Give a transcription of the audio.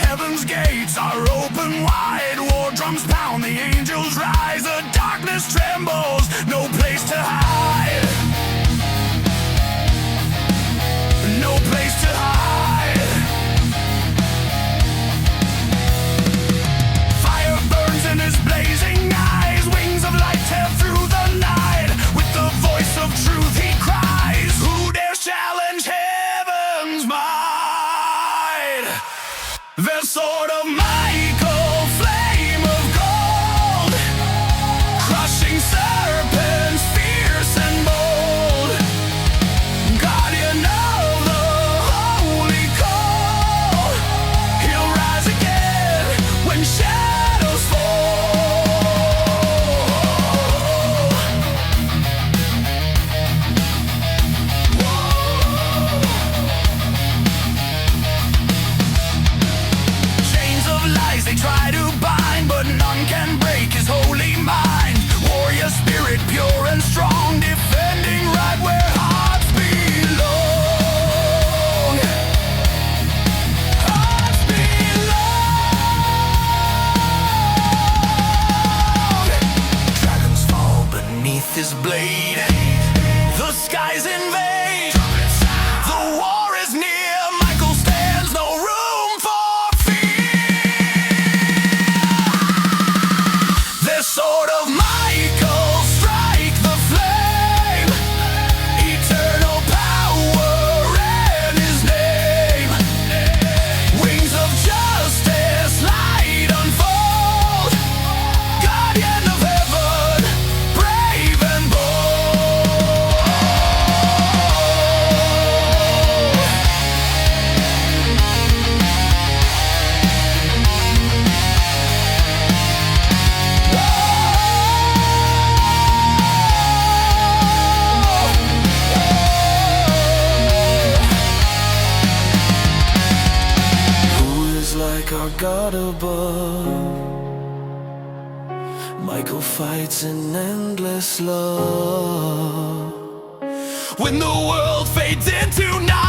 Heaven's gates are open wide. War drums pound, the angels rise. The darkness trembles, no place to hide. No place to hide. Fire burns in his blazing eyes. Wings of light tear through the night. With the voice of truth he cries, who dares challenge heaven's might? The sword of Michael, flame of gold, crushing serpents, fierce and bold, guardian of the holy call. He'll rise again when shadows fall. Lies they try to bind, but none can break his holy mind. Warrior spirit, pure and strong, defending right where hearts belong. Hearts belong. Dragons fall beneath his blade. The skies invade. The war is near. Michael stands, no room for sword of Michael, strike the flame. Eternal power in his name. Wings of justice, light unfold. Guardian of heaven, brave and bold. Like our God above, Michael fights in endless love. When the world fades into night,